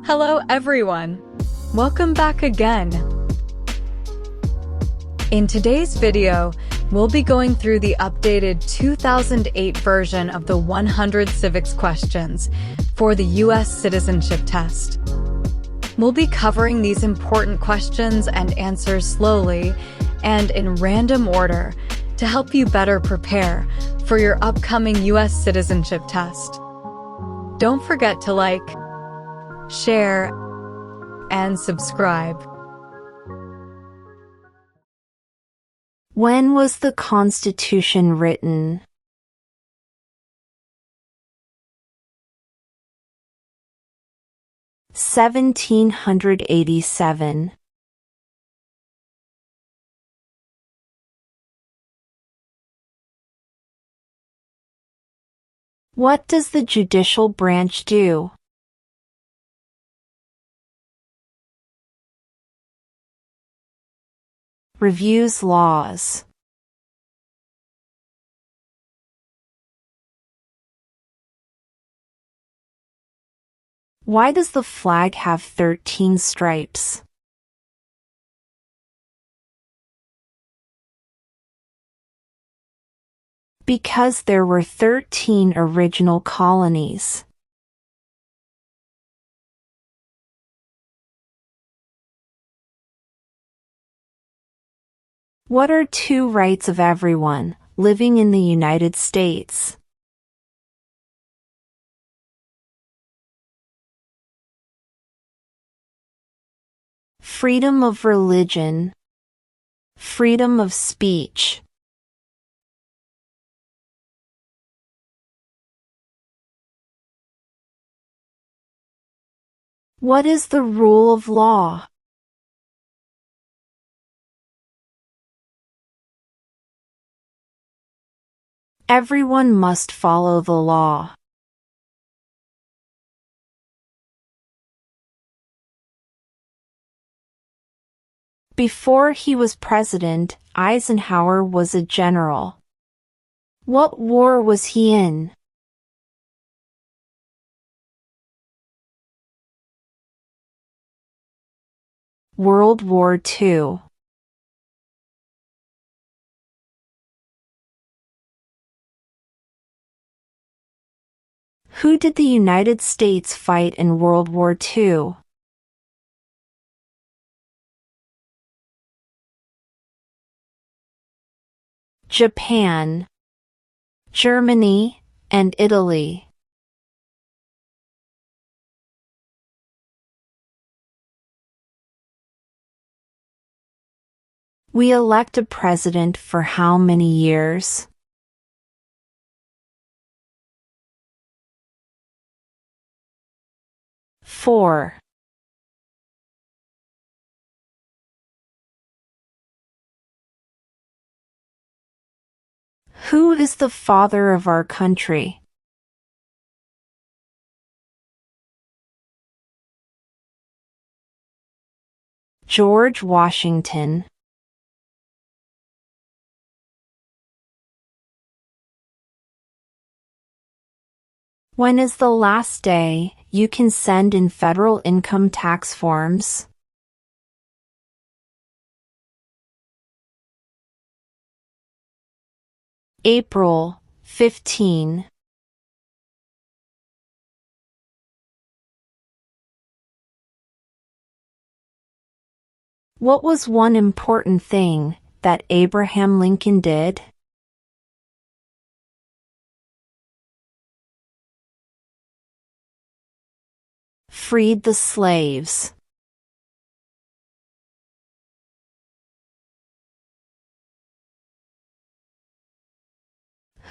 Hello everyone! Welcome back again! In today's video, we'll be going through the updated 2008 version of the 100 civics questions for the U.S. Citizenship Test. We'll be covering these important questions and answers slowly and in random order to help you better prepare for your upcoming U.S. Citizenship Test. Don't forget to like, share, and subscribe. When was the Constitution written? (1787). What does the judicial branch do? Reviews laws. Why does the flag have 13 stripes? Because there were 13 original colonies. What are two rights of everyone living in the United States? Freedom of religion, freedom of speech. What is the rule of law? Everyone must follow the law. Before he was president, Eisenhower was a general. What war was he in? World War II. Who did the United States fight in World War II? Japan, Germany, and Italy. We elect a president for how many years? Four. Who is the father of our country? George Washington. When is the last day you can send in federal income tax forms? April 15. What was one important thing that Abraham Lincoln did? Freed the slaves.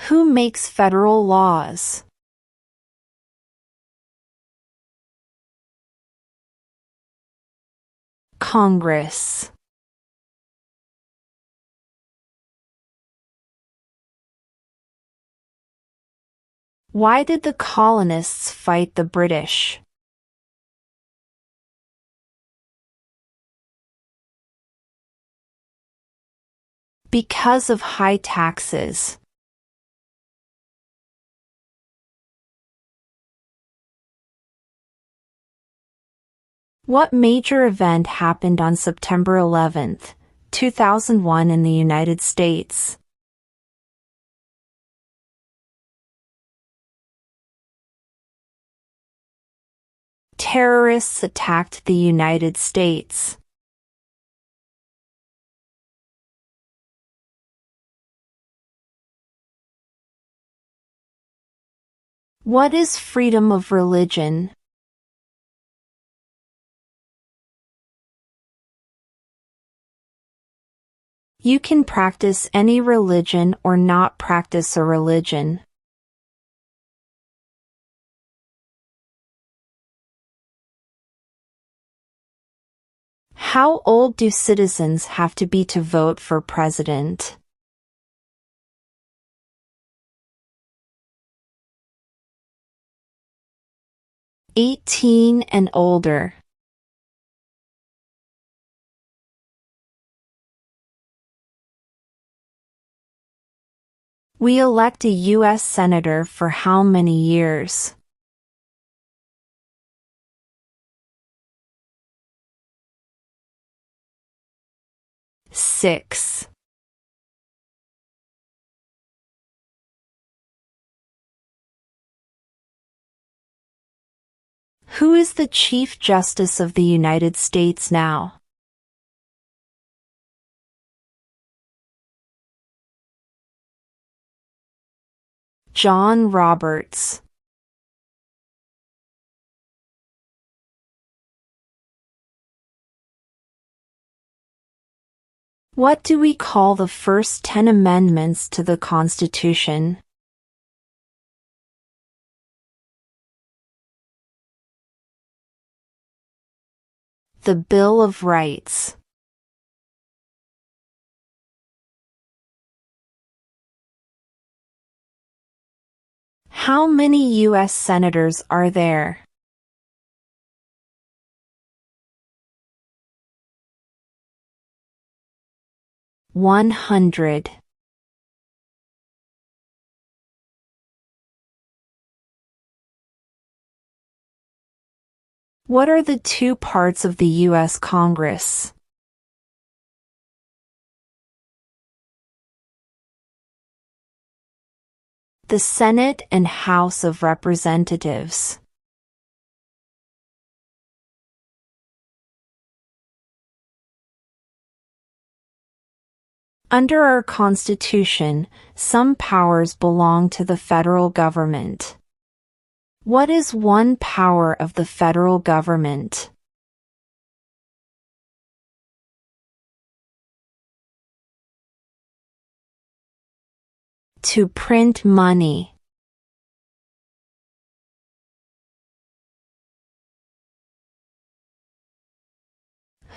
Who makes federal laws? Congress. Why did the colonists fight the British? Because of high taxes. What major event happened on September 11, 2001 in the United States? Terrorists attacked the United States. What is freedom of religion? You can practice any religion or not practice a religion. How old do citizens have to be to vote for president? "18 and older." We elect a U.S. Senator for how many years? Six. Who is the Chief Justice of the United States now? John Roberts. What do we call the first 10 amendments to the Constitution? The Bill of Rights. How many U.S. senators are there? "100." What are the two parts of the U.S. Congress? The Senate and House of Representatives. Under our Constitution, some powers belong to the federal government. What is one power of the federal government? To print money.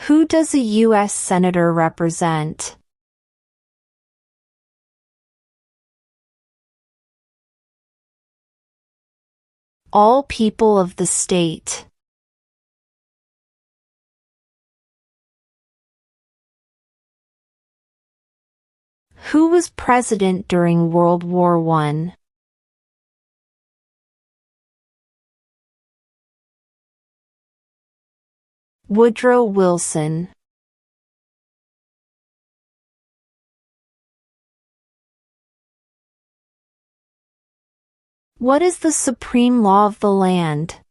Who does a U.S. Senator represent? All people of the state. Who was president during World War I? Woodrow Wilson. What is the supreme law of the land?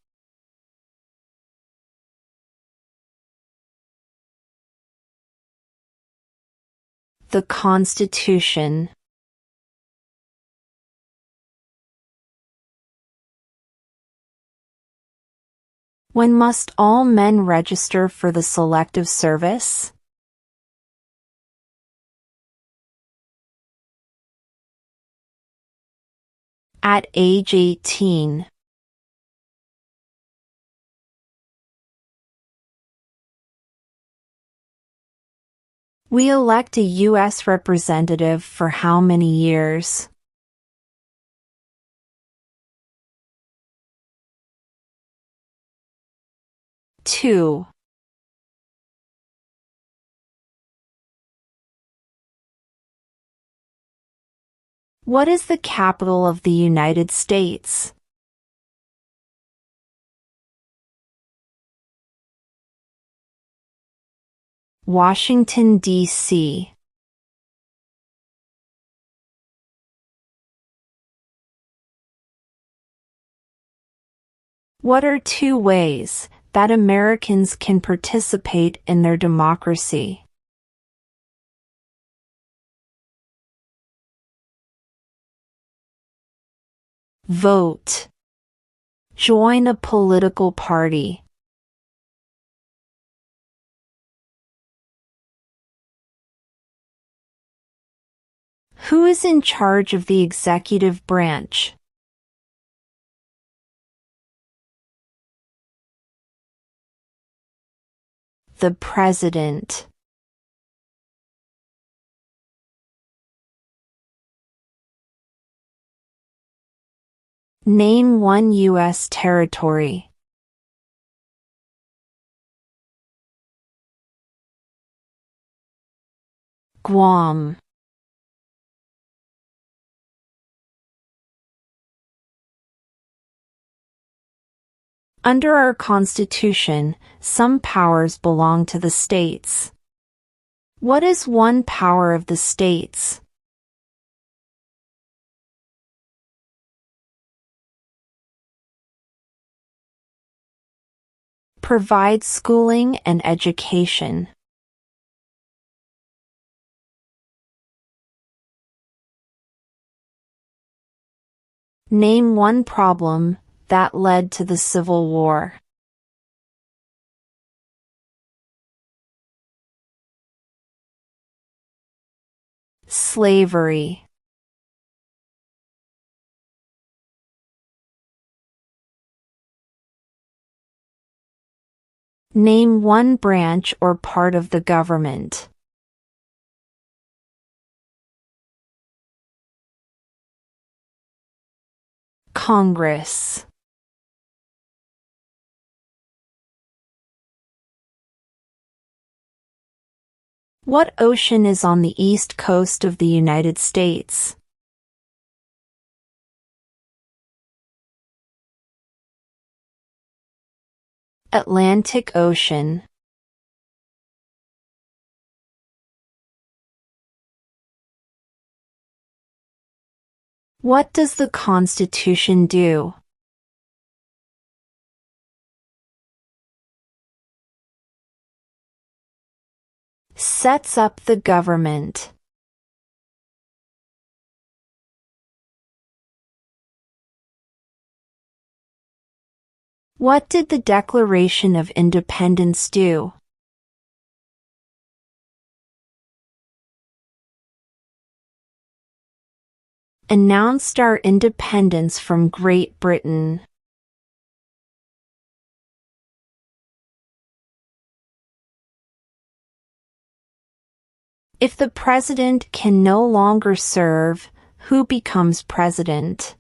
The Constitution. When must all men register for the Selective Service? At age 18. We elect a U.S. representative for how many years? 2. What is the capital of the United States? Washington, D.C. What are 2 ways that Americans can participate in their democracy? Vote. Join a political party. Who is in charge of the executive branch? The President. Name 1 U.S. territory. Guam. Under our Constitution, some powers belong to the states. What is 1 power of the states? Provide schooling and education. Name 1 problem that led to the Civil War. Slavery. Name 1 branch or part of the government. Congress. What ocean is on the east coast of the United States? Atlantic Ocean. What does the Constitution do? Sets up the government. What did the Declaration of Independence do? Announced our independence from Great Britain. If the president can no longer serve, who becomes president?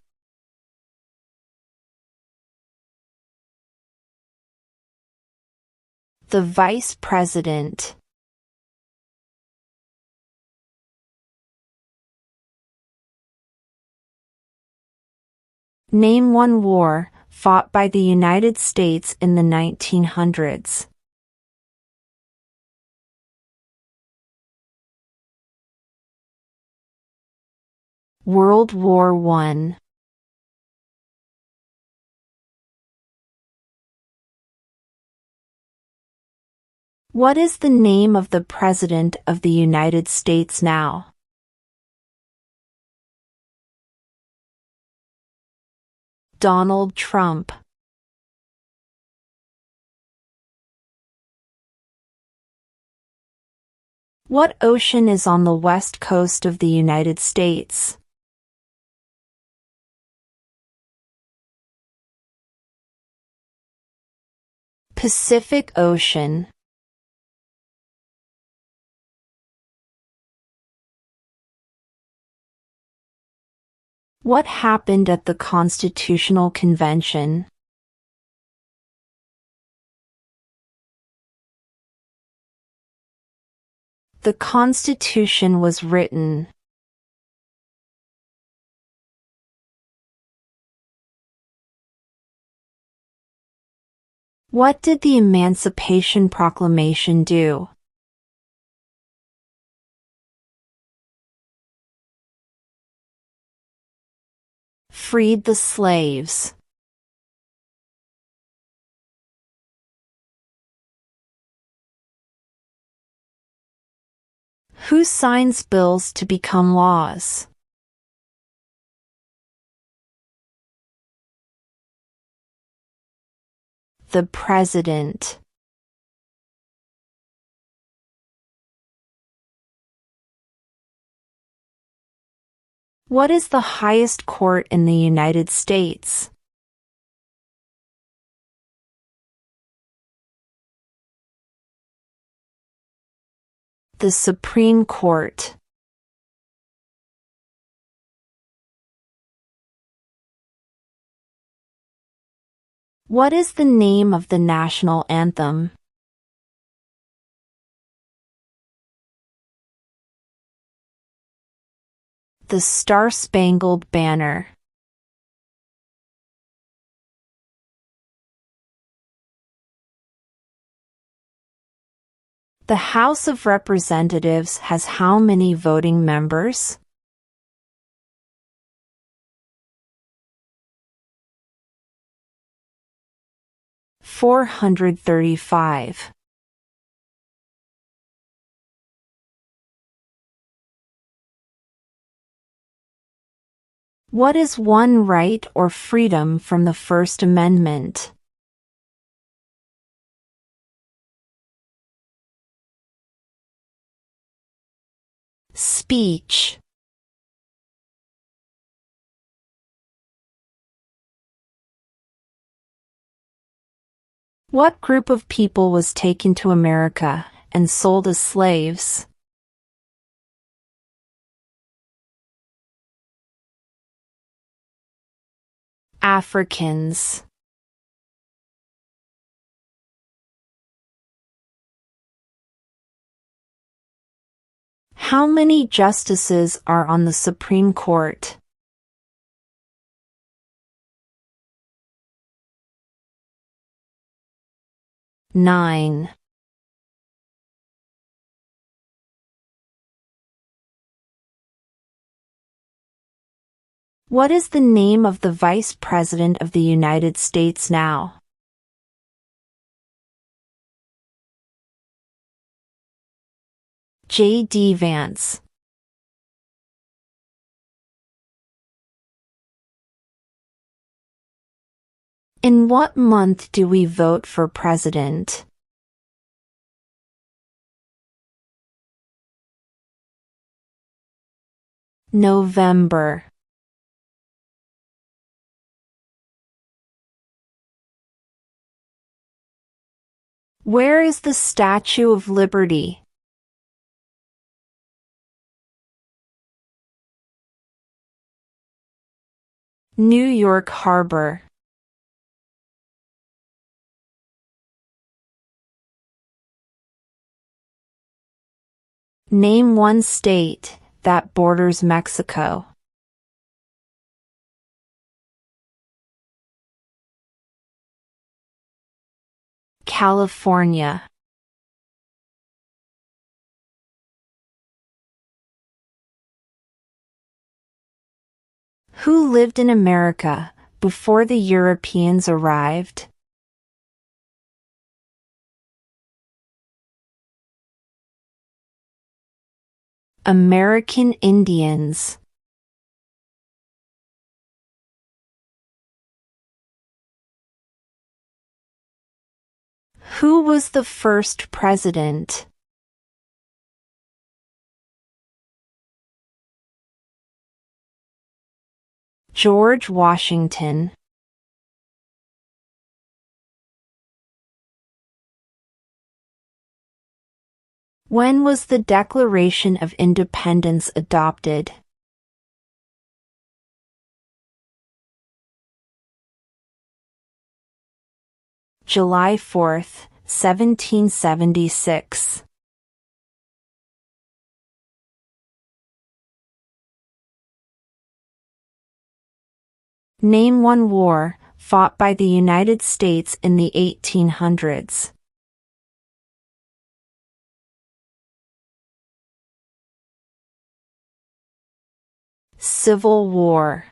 The vice president. Name 1 war fought by the United States in the 1900s. World War I. What is the name of the President of the United States now? Donald Trump. What ocean is on the west coast of the United States? Pacific Ocean. What happened at the Constitutional Convention? The Constitution was written. What did the Emancipation Proclamation do? freed the slaves? Who signs bills to become laws? The President. What is the highest court in the United States? The Supreme Court. What is the name of the national anthem? The Star-Spangled Banner. The House of Representatives has how many voting members? $435. What is one right or freedom from the First Amendment? Speech. What group of people was taken to America and sold as slaves? Africans. How many justices are on the Supreme Court? Nine. What is the name of the Vice President of the United States now? J.D. Vance. In what month do we vote for president? November. Where is the Statue of Liberty? New York Harbor. Name one state that borders Mexico. California. Who lived in America before the Europeans arrived? American Indians. Who was the first president? George Washington. When was the Declaration of Independence adopted? July 4, 1776. Name one war fought by the United States in the 1800s. Civil War.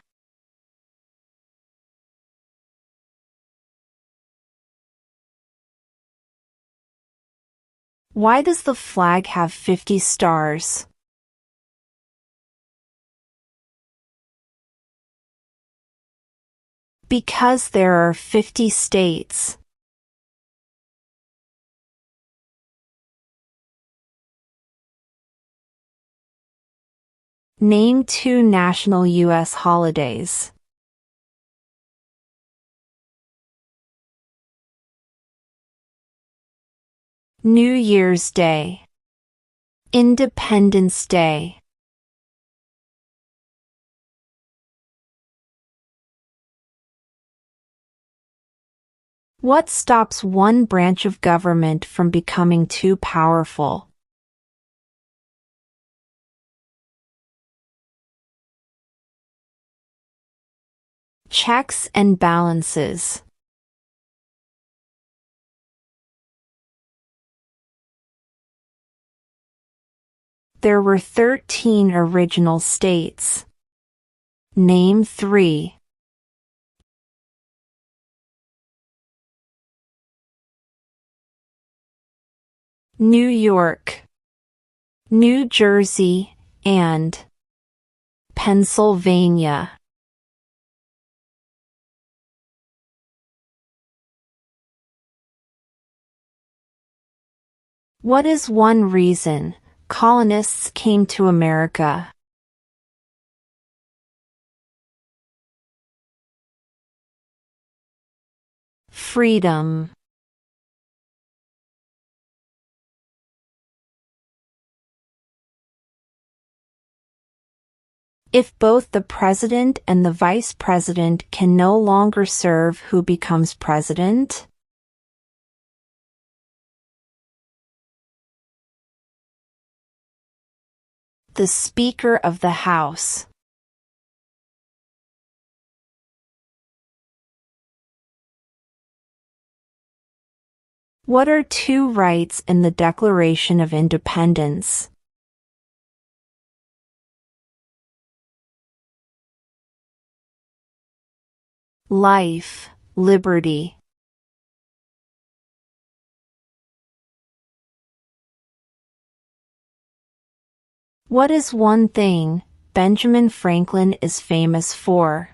Why does the flag have 50 stars? Because there are 50 states. Name 2 national U.S. holidays. New Year's Day. Independence Day. What stops one branch of government from becoming too powerful? Checks and balances. There were 13 original states. Name 3. New York, New Jersey, and Pennsylvania. What is one reason colonists came to America? Freedom. If both the president and the vice president can no longer serve, who becomes president? The Speaker of the House. What are 2 rights in the Declaration of Independence? Life, liberty. What is one thing Benjamin Franklin is famous for?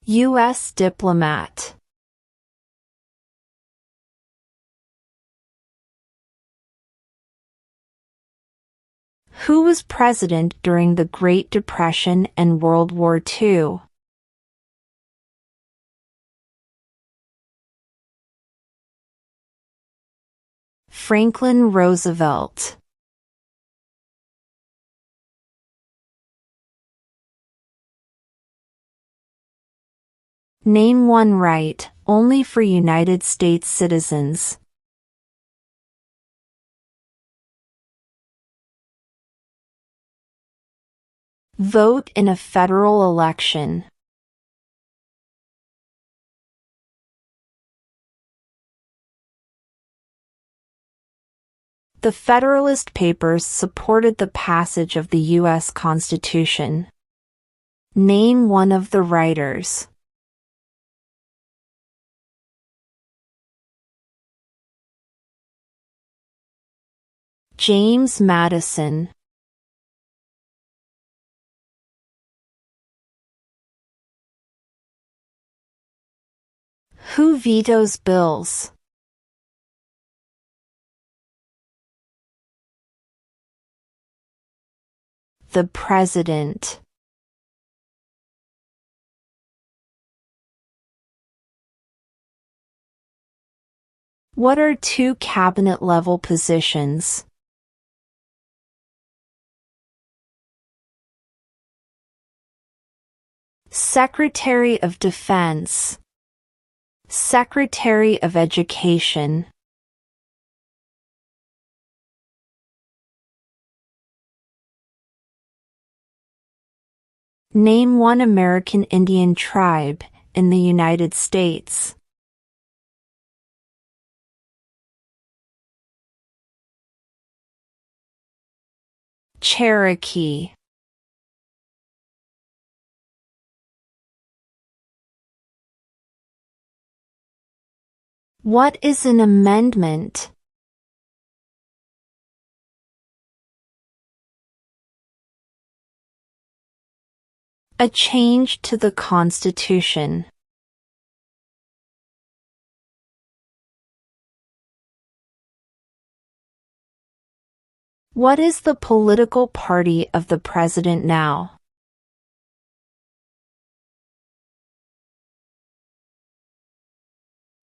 U.S. diplomat. Who was president during the Great Depression and World War II? Franklin Roosevelt. Name one right only for United States citizens. Vote in a federal election. The Federalist Papers supported the passage of the U.S. Constitution. Name one of the writers. James Madison. Who vetoes bills? The President. What are 2 cabinet-level positions? Secretary of Defense. Secretary of Education. Name one American Indian tribe in the United States. Cherokee. What is an amendment? A change to the Constitution. What is the political party of the president now?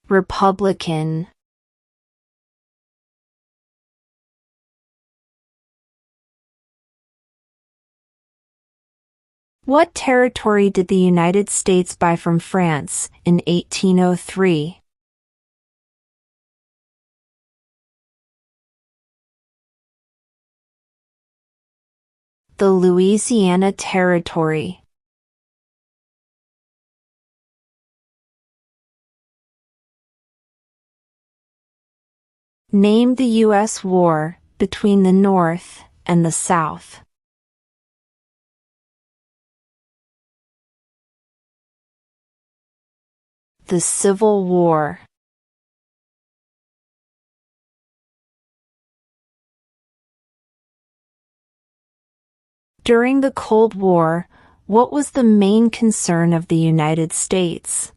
Republican. What territory did the United States buy from France in 1803? The Louisiana Territory. Name the U.S. war between the North and the South. The Civil War. During the Cold War, what was the main concern of the United States?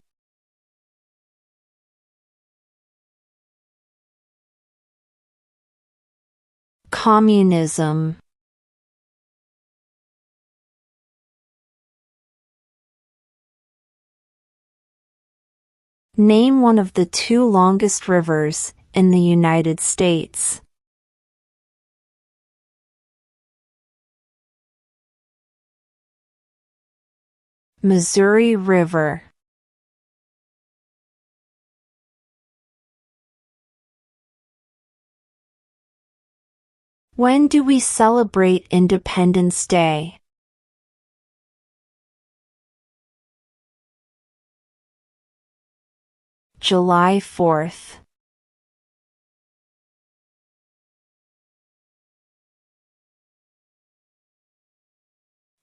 Communism. Name one of the two longest rivers in the United States. Missouri River. When do we celebrate Independence Day? July 4th.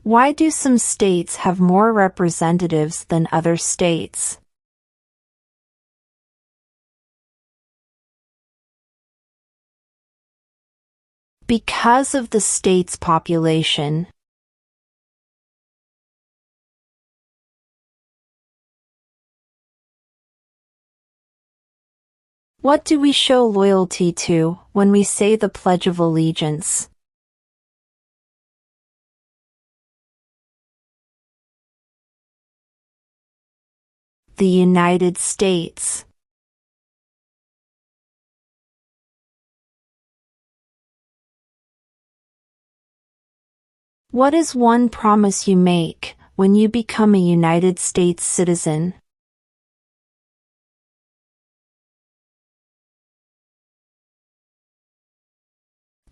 Why do some states have more representatives than other states? Because of the state's population. What do we show loyalty to when we say the Pledge of Allegiance? The United States. What is one promise you make when you become a United States citizen?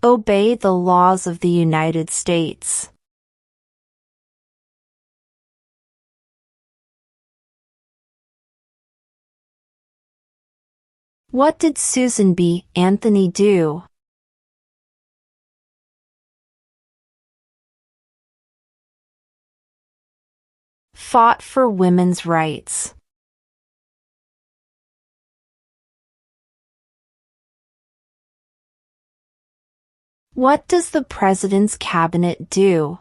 Obey the laws of the United States. What did Susan B. Anthony do? Fought for women's rights. What does the President's Cabinet do?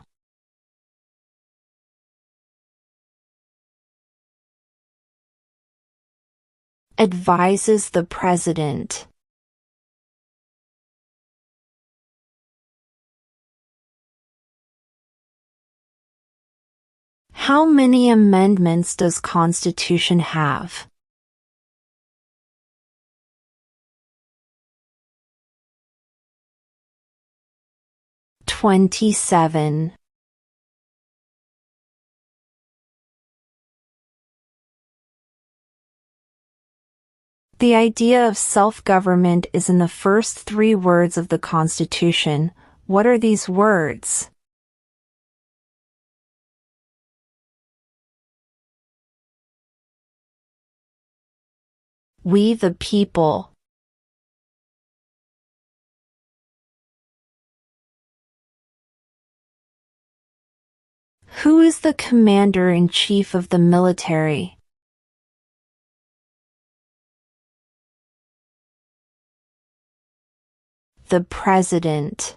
Advises the President. How many amendments does Constitution have? 27. The idea of self-government is in the first 3 words of the Constitution. What are these words? We the people. Who is the commander-in-chief of the military? The President.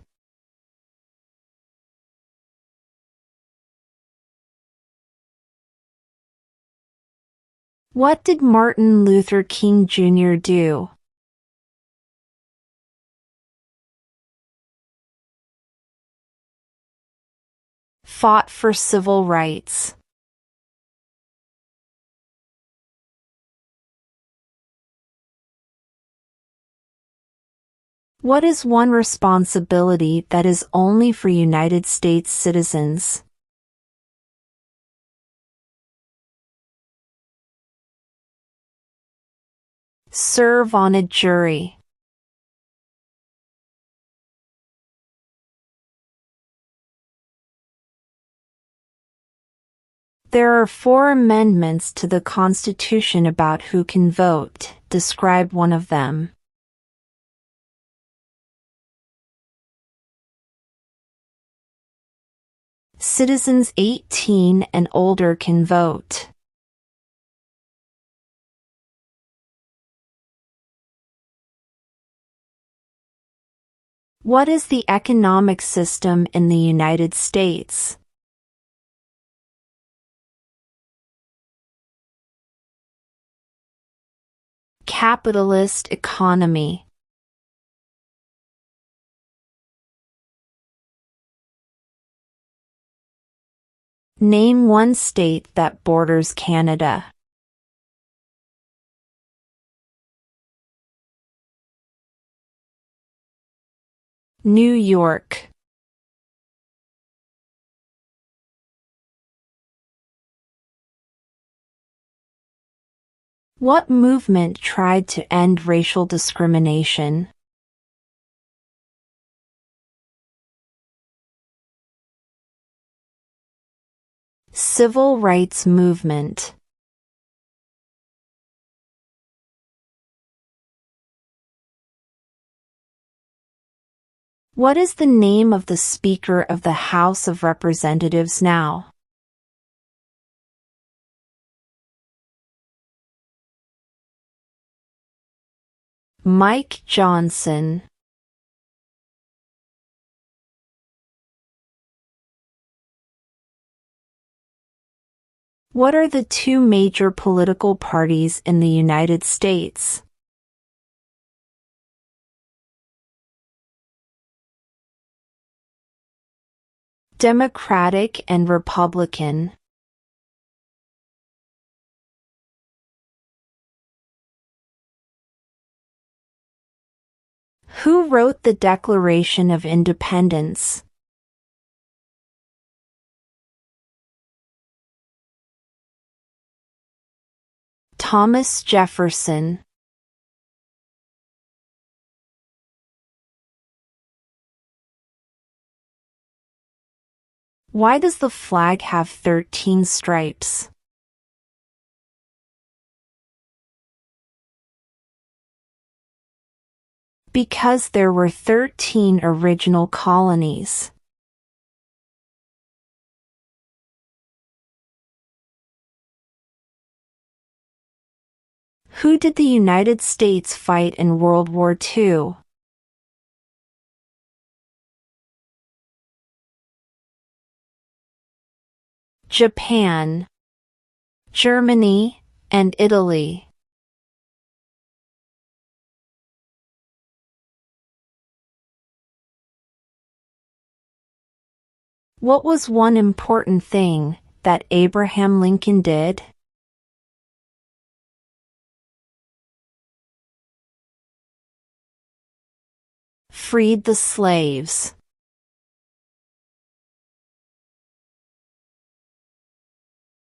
What did Martin Luther King Jr. do? Fought for civil rights. What is one responsibility that is only for United States citizens? Serve on a jury. There are 4 amendments to the Constitution about who can vote. Describe one of them. Citizens 18 and older can vote. What is the economic system in the United States? Capitalist economy. Name one state that borders Canada. New York. What movement tried to end racial discrimination? Civil rights movement. What is the name of the Speaker of the House of Representatives now? Mike Johnson. What are the 2 major political parties in the United States? Democratic and Republican. Who wrote the Declaration of Independence? Thomas Jefferson. Why does the flag have 13 stripes? Because there were 13 original colonies. Who did the United States fight in World War II? Japan, Germany, and Italy. What was one important thing that Abraham Lincoln did? Freed the slaves.